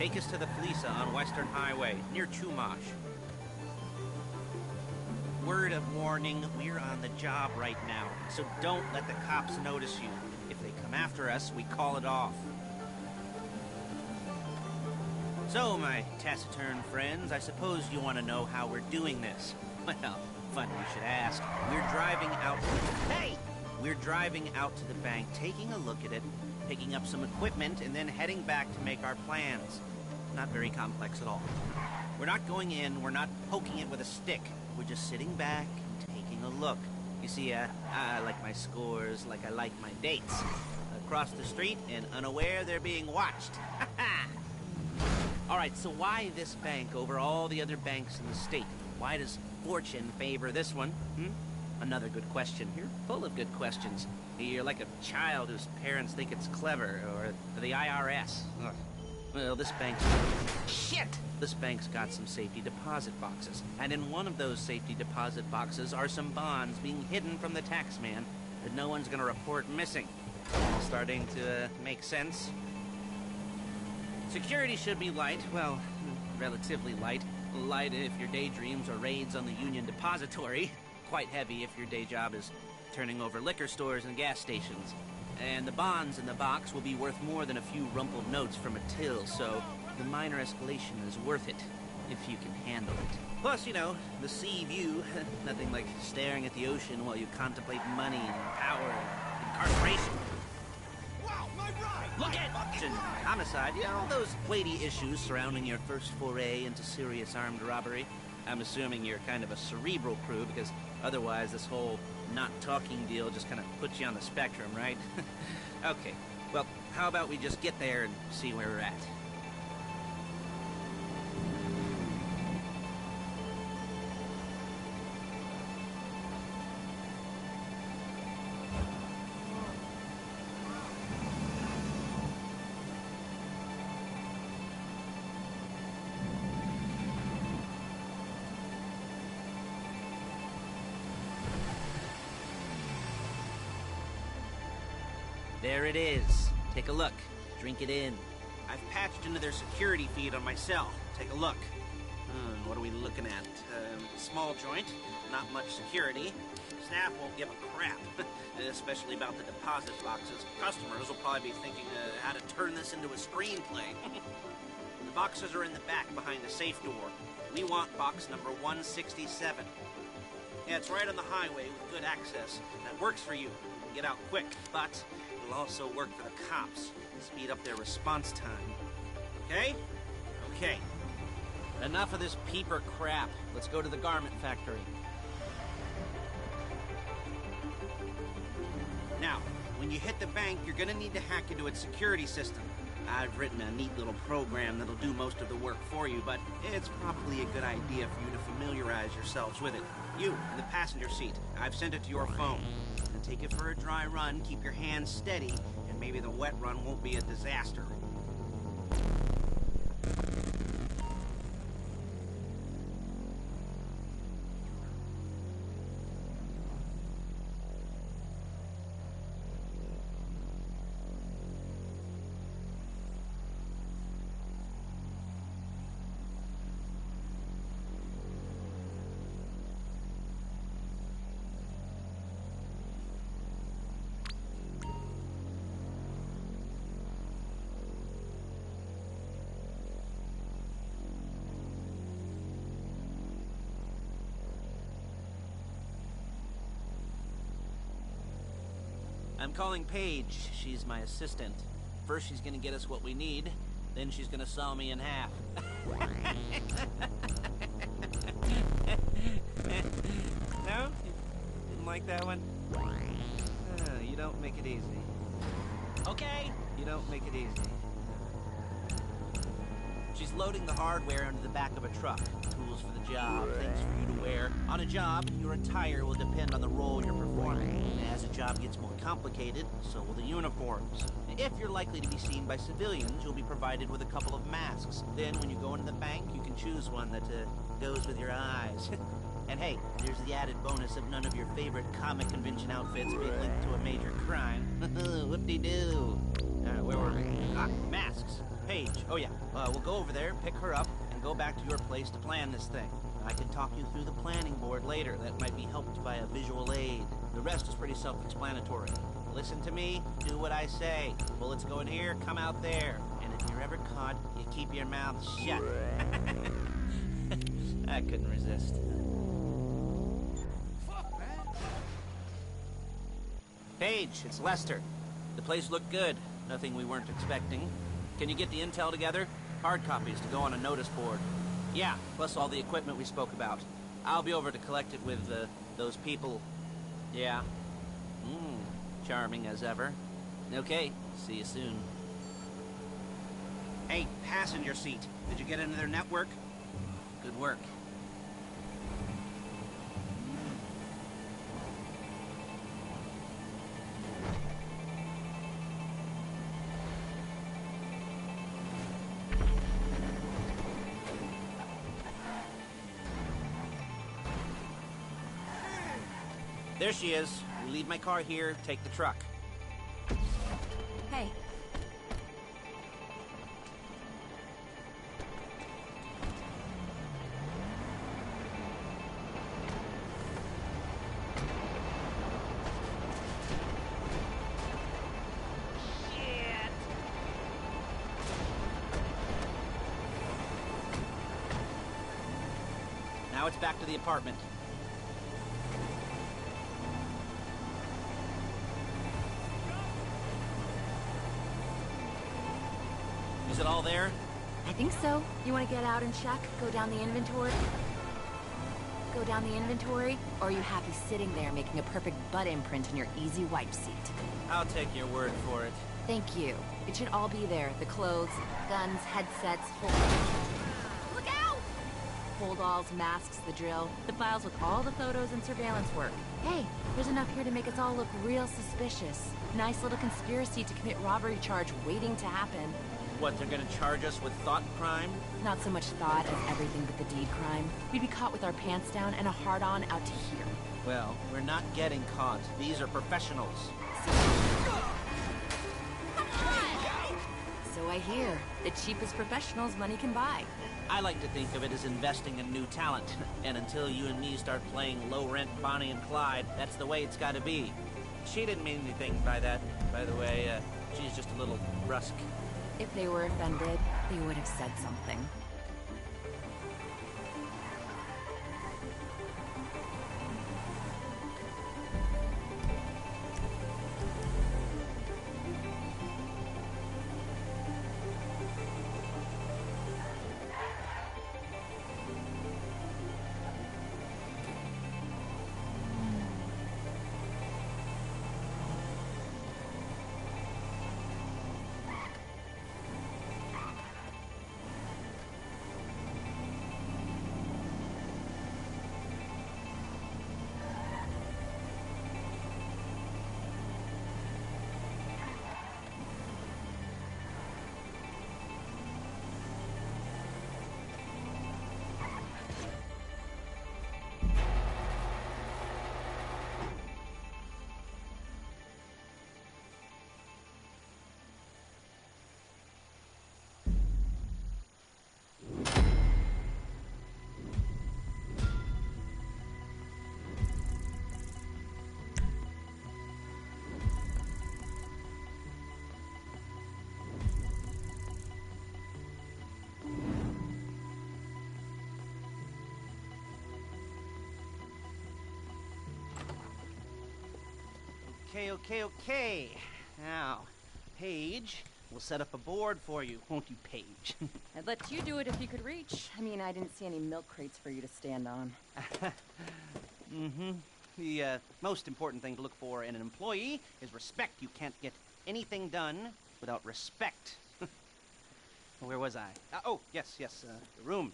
Take us to the Felisa on Western Highway, near Chumash. Word of warning, we're on the job right now, so don't let the cops notice you. If they come after us, we call it off. So, my taciturn friends, I suppose you want to know how we're doing this. Well, funny you should ask. We're driving out... Hey! We're driving out to the bank, taking a look at it, picking up some equipment, and then heading back to make our plans. Not very complex at all. We're not going in, we're not poking it with a stick. We're just sitting back and taking a look. You see, I like my scores like I like my dates. Across the street and unaware they're being watched. Alright, so why this bank over all the other banks in the state? Why does fortune favor this one? Another good question. You're full of good questions. You're like a child whose parents think it's clever, or the IRS. Ugh. Well, this bank's... Shit! This bank's got some safety deposit boxes. And in one of those safety deposit boxes are some bonds being hidden from the tax man that no one's gonna report missing. Starting to make sense? Security should be light. Well, relatively light. Light if your daydreams are raids on the Union Depository. Quite heavy if your day job is turning over liquor stores and gas stations. And the bonds in the box will be worth more than a few rumpled notes from a till, so the minor escalation is worth it, if you can handle it. Plus, you know, the sea view, nothing like staring at the ocean while you contemplate money and power and incarceration. Wow, my ride! Look at homicide, you know, all those weighty issues surrounding your first foray into serious armed robbery. I'm assuming you're kind of a cerebral crew, because otherwise this whole not talking deal just kind of puts you on the spectrum, right? Okay, well, how about we just get there and see where we're at? There it is. Take a look. Drink it in. I've patched into their security feed on my cell. Take a look. What are we looking at? Small joint, not much security. Staff won't give a crap, especially about the deposit boxes. Customers will probably be thinking how to turn this into a screenplay. The boxes are in the back behind the safe door. We want box number 167. Yeah, it's right on the highway with good access. That works for you. You can get out quick, but it'll also work for the cops. Speed up their response time. Okay? Okay. Enough of this peeper crap. Let's go to the garment factory. Now, when you hit the bank, you're gonna need to hack into its security system. I've written a neat little program that'll do most of the work for you, but it's probably a good idea for you to familiarize yourselves with it. You, in the passenger seat, I've sent it to your phone. And take it for a dry run, keep your hands steady, and maybe the wet run won't be a disaster. I'm calling Paige. She's my assistant. First she's gonna get us what we need, then she's gonna saw me in half. No? Didn't like that one? You don't make it easy. Okay? You don't make it easy. She's loading the hardware into the back of a truck. Tools for the job, things for you to wear. On a job, your attire will depend on the role you're performing. As the job gets more complicated, so will the uniforms. If you're likely to be seen by civilians, you'll be provided with a couple of masks. Then, when you go into the bank, you can choose one that goes with your eyes. And hey, there's the added bonus of none of your favorite comic convention outfits being linked to a major crime. Whoop-de-doo. Where were we? Ah, masks. Hey, Paige. Oh, yeah. We'll go over there, pick her up, and go back to your place to plan this thing. I can talk you through the planning board later. That might be helped by a visual aid. The rest is pretty self-explanatory. Listen to me, do what I say. Bullets go in here, come out there. And if you're ever caught, you keep your mouth shut. I couldn't resist. Fuck, man. Paige, it's Lester. The place looked good. Nothing we weren't expecting. Can you get the intel together? Hard copies to go on a notice board. Yeah, plus all the equipment we spoke about. I'll be over to collect it with, those people. Yeah. Charming as ever. Okay, see you soon. Hey, passenger seat. Did you get into their network? Good work. There she is. We leave my car here, take the truck. Hey. Shit! Now it's back to the apartment. Is it all there? I think so. You want to get out and check? Go down the inventory? Go down the inventory? Or are you happy sitting there making a perfect butt imprint in your easy wipe seat? I'll take your word for it. Thank you. It should all be there. The clothes, guns, headsets, Look out! Holdalls, masks, the drill. The files with all the photos and surveillance work. Hey, there's enough here to make us all look real suspicious. Nice little conspiracy to commit robbery charge waiting to happen. What, they're gonna charge us with thought crime? Not so much thought as everything but the deed crime. We'd be caught with our pants down and a hard-on out to here. Well, we're not getting caught. These are professionals. So I hear. The cheapest professionals money can buy. I like to think of it as investing in new talent. And until you and me start playing low-rent Bonnie and Clyde, that's the way it's gotta be. She didn't mean anything by that, by the way. She's just a little brusque. If they were offended, they would have said something. Okay. Now, Paige, we'll set up a board for you, won't you, Paige? I'd let you do it if you could reach. I mean, I didn't see any milk crates for you to stand on. The most important thing to look for in an employee is respect. You can't get anything done without respect. Where was I? Yes, the room.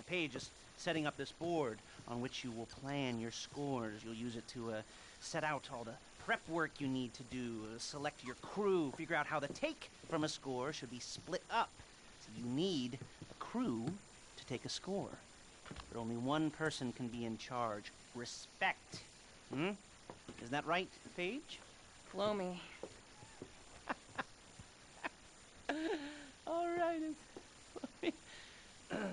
Paige is setting up this board on which you will plan your scores. You'll use it to set out all the prep work you need to do, select your crew, figure out how the take from a score should be split up. So you need a crew to take a score. But only one person can be in charge. Respect. Isn't that right, Paige? Blow me. All right,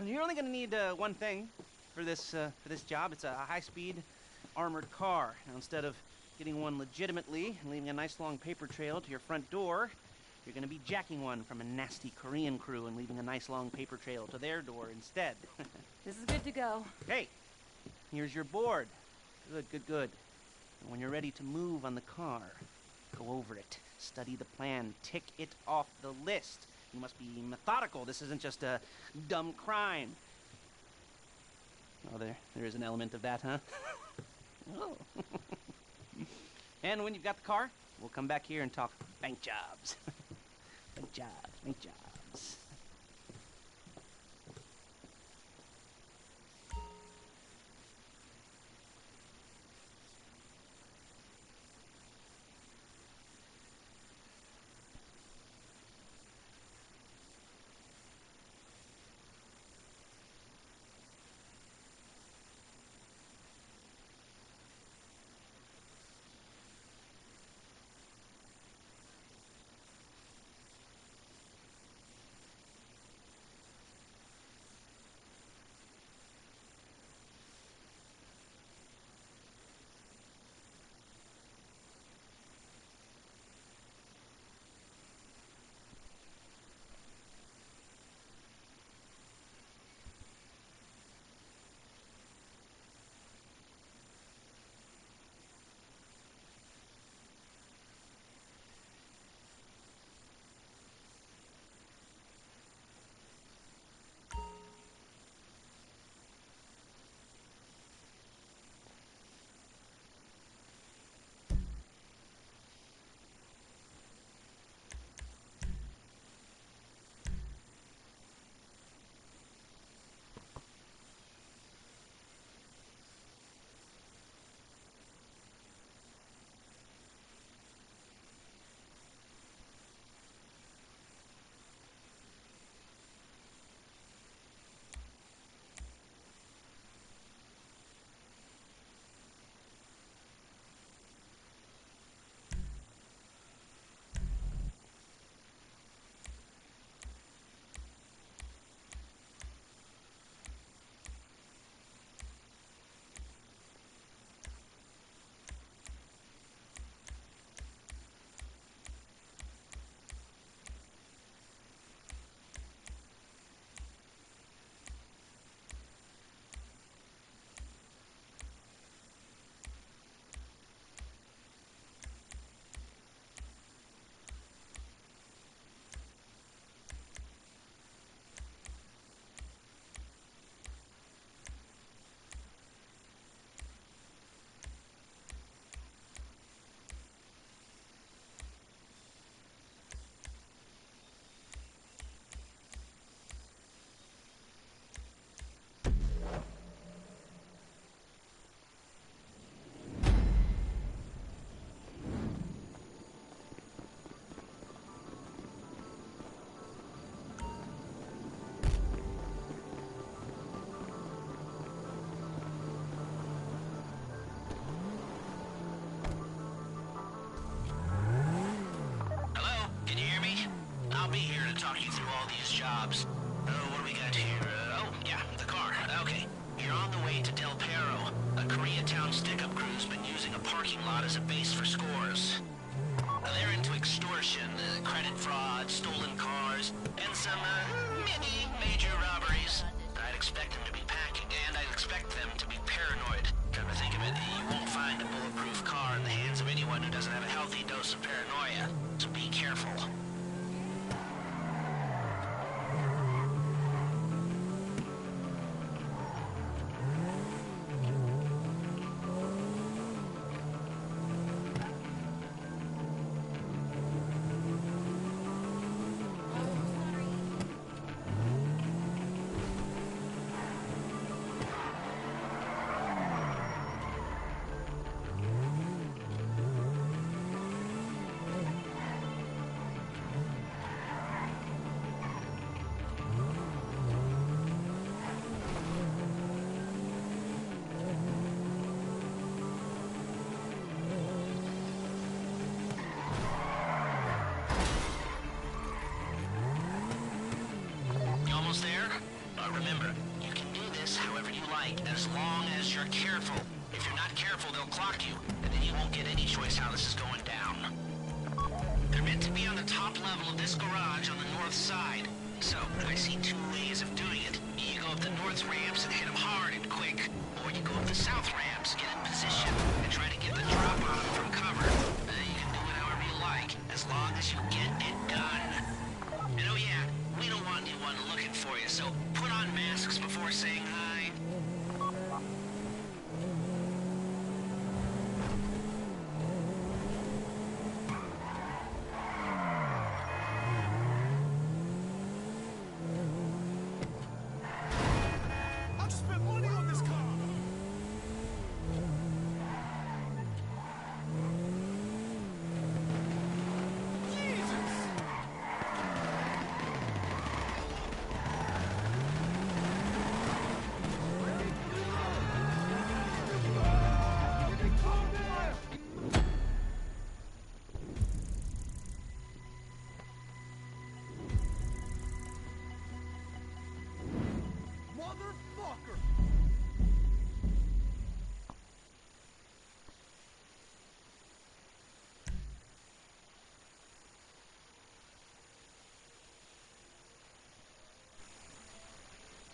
You're only gonna need one thing for this job. It's a high-speed armored car. Now, instead of getting one legitimately and leaving a nice long paper trail to your front door, you're gonna be jacking one from a nasty Korean crew and leaving a nice long paper trail to their door instead. This is good to go. Hey, here's your board. Good, good, good. And when you're ready to move on the car, go over it, study the plan, tick it off the list. You must be methodical. This isn't just a dumb crime. Oh, there is an element of that, huh? Oh. And when you've got the car, we'll come back here and talk bank jobs. Bank jobs. talk you through all these jobs. What do we got here? Oh, yeah, the car. Okay. You're on the way to Del Perro. A Koreatown stick-up crew's been using a parking lot as a base for scores. They're into extortion, credit fraud, stolen cars, and some, major robberies. I'd expect them to be packing, and I'd expect them to be paranoid. Come to think of it, you won't find a bulletproof car in the hands of anyone who doesn't have a healthy dose of paranoia. So be careful. like, as long as you're careful. If you're not careful, they'll clock you, and then you won't get any choice how this is going down. They're meant to be on the top level of this garage on the north side. So, I see two ways of doing it. You go up the north ramps and hit them hard and quick, or you go up the south